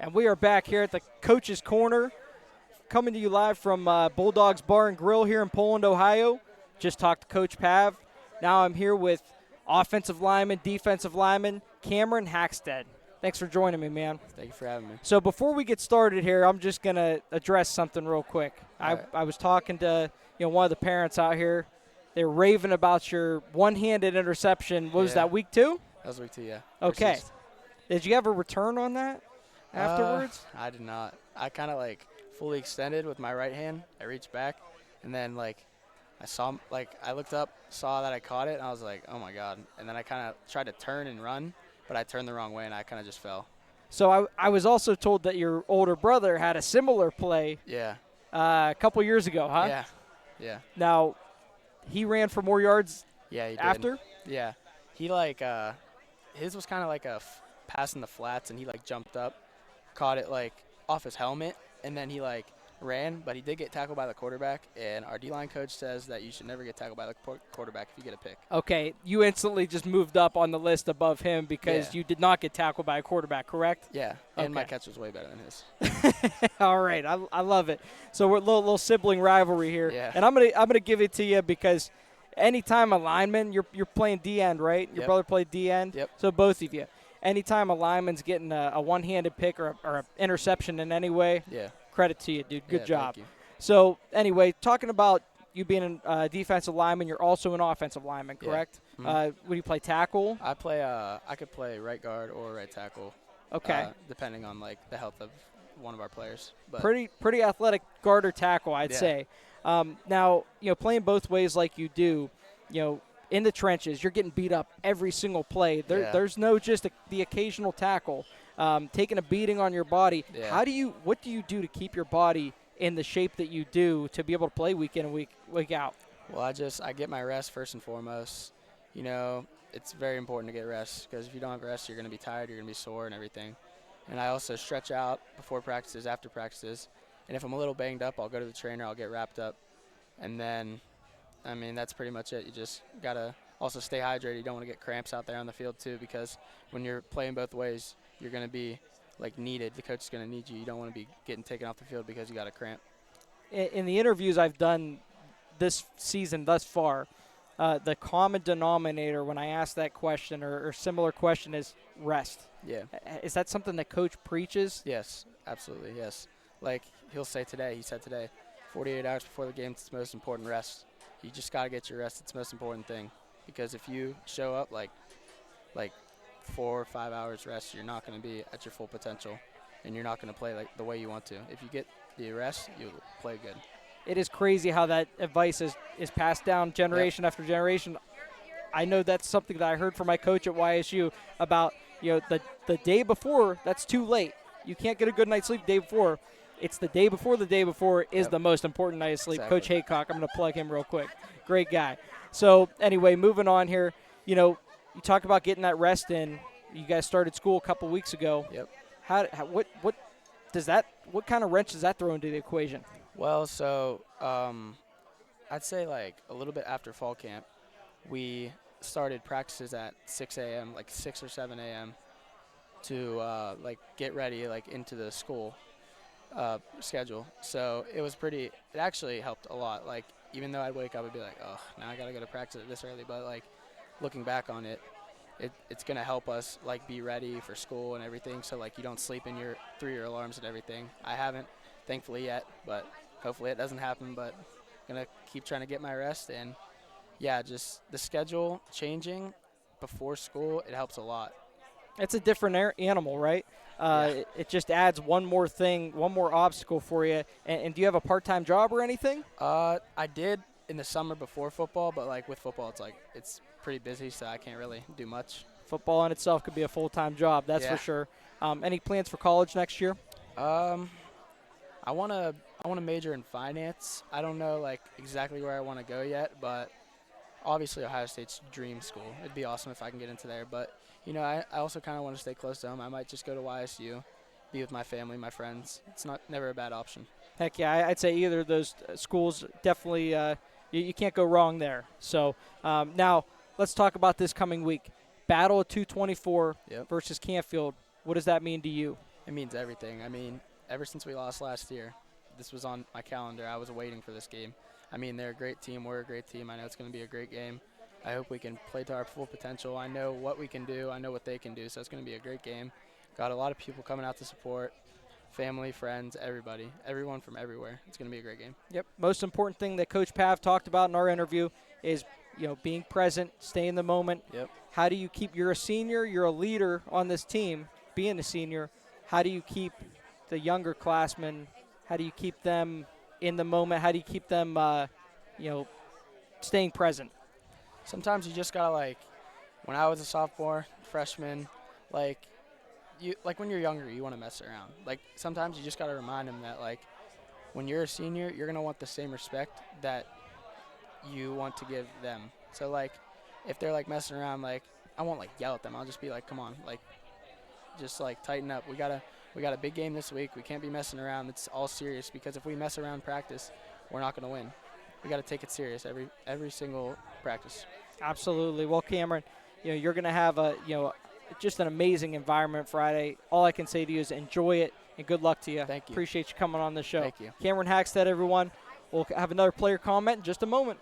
And we are back here at the Coach's Corner, coming to you live from Bulldogs Bar and Grill here in Poland, Ohio. Just talked to Coach Pav. Now I'm here with offensive lineman, defensive lineman, Cameron Hackstead. Thanks for joining me, man. Thank you for having me. So before we get started here, I'm just going to address something real quick. I was talking to one of the parents out here. They were raving about your one-handed interception. What was that, week 2? That was week 2, yeah. Okay. Persist. Did you ever return on that afterwards? I did not. I kind of fully extended with my right hand. I reached back, and then I looked up, saw that I caught it, and I was like, oh my God. And then I kind of tried to turn and run, but I turned the wrong way, and I kind of just fell. So I was also told that your older brother had a similar play. Yeah. A couple years ago, huh? Yeah. Yeah. Now, he ran for more yards. Yeah, he did. After. Yeah. He his was kind of like a pass in the flats, and he jumped up, caught it off his helmet, and then he ran, but he did get tackled by the quarterback, and our D-line coach says that you should never get tackled by the quarterback if you get a pick. Okay, you instantly just moved up on the list above him because you did not get tackled by a quarterback, correct? Yeah, and my catch was way better than his. All right, I love it. So we're a little sibling rivalry here, and I'm gonna give it to you because anytime a lineman, you're playing D end, right? Your brother played D end, so both of you. Anytime a lineman's getting a one-handed pick or an interception in any way, credit to you, dude. Good job. Thank you. So, anyway, talking about you being a defensive lineman, you're also an offensive lineman, correct? Yeah. Mm-hmm. Would you play tackle? I could play right guard or right tackle. Okay. Depending on the health of one of our players. But pretty athletic guard or tackle, I'd say. Now, playing both ways like you do, in the trenches, you're getting beat up every single play. There's no just the occasional tackle. Taking a beating on your body. Yeah. What do you do to keep your body in the shape that you do to be able to play week in and week out? Well, I get my rest first and foremost. It's very important to get rest because if you don't have rest, you're going to be tired, you're going to be sore and everything. And I also stretch out before practices, after practices. And if I'm a little banged up, I'll go to the trainer, I'll get wrapped up. And then, that's pretty much it. You just got to also stay hydrated. You don't want to get cramps out there on the field too because when you're playing both ways, you're going to be needed. The coach is going to need you. You don't want to be getting taken off the field because you got a cramp. In the interviews I've done this season thus far, the common denominator when I ask that question or similar question is rest. Yeah. Is that something that coach preaches? Yes, absolutely, yes. He said today, 48 hours before the game, it's the most important rest. You just got to get your rest. It's the most important thing because if you show up like 4 or 5 hours rest, you're not going to be at your full potential, and you're not going to play the way you want to. If you get the rest, you'll play good. It is crazy how that advice is passed down generation after generation. I know that's something that I heard from my coach at YSU about, the day before, that's too late. You can't get a good night's sleep the day before. It's the day before is the most important night of sleep. Exactly. Coach Haycock, I'm going to plug him real quick. Great guy. So, anyway, moving on here, you talk about getting that rest in. You guys started school a couple weeks ago. Yep. What kind of wrench does that throw into the equation? Well, so I'd say a little bit after fall camp, we started practices at 6 a.m., 6 or 7 a.m. to get ready into the school schedule. So it actually helped a lot. Even though I'd wake up and be oh, now I got to go to practice this early, but looking back on it, it's going to help us be ready for school and everything. So you don't sleep in your 3-year alarms and everything. I haven't, thankfully, yet, but hopefully it doesn't happen. But I'm going to keep trying to get my rest. And just the schedule changing before school, it helps a lot. It's a different animal, right? It just adds one more thing, one more obstacle for you. And do you have a part-time job or anything? I did in the summer before football, but with football, it's pretty busy, so I can't really do much. Football in itself could be a full-time job, that's for sure. Any plans for college next year? I want to major in finance. I don't know exactly where I want to go yet, but obviously Ohio State's dream school. It'd be awesome if I can get into there, but I also kind of want to stay close to home. I might just go to YSU, be with my family, my friends. It's never a bad option. Heck yeah, I'd say either of those schools definitely you can't go wrong there. So now let's talk about this coming week. Battle of 224 versus Canfield. What does that mean to you? It means everything. I mean, ever since we lost last year, this was on my calendar. I was waiting for this game. I mean, they're a great team. We're a great team. I know it's going to be a great game. I hope we can play to our full potential. I know what we can do. I know what they can do. So it's going to be a great game. Got a lot of people coming out to support. Family, friends, everybody. Everyone from everywhere. It's going to be a great game. Yep. Most important thing that Coach Pav talked about in our interview is, being present, stay in the moment. Yep. How do you keep – you're a senior. You're a leader on this team, being a senior. How do you keep the younger classmen, how do you keep them in the moment? How do you keep them, staying present? Sometimes you just got to, when I was a sophomore, freshman, when you're younger, you want to mess around. Sometimes you just got to remind them that, when you're a senior, you're going to want the same respect that you want to give them. So, if they're, messing around, I won't, yell at them. I'll just be come on, just tighten up. We got a big game this week. We can't be messing around. It's all serious, because if we mess around practice, we're not going to win. We got to take it serious every single practice. Absolutely. Well, Cameron, you're going to have just an amazing environment Friday. All I can say to you is enjoy it, and good luck to you. Thank you. Appreciate you coming on the show. Thank you. Cameron Hackstead, everyone. We'll have another player comment in just a moment.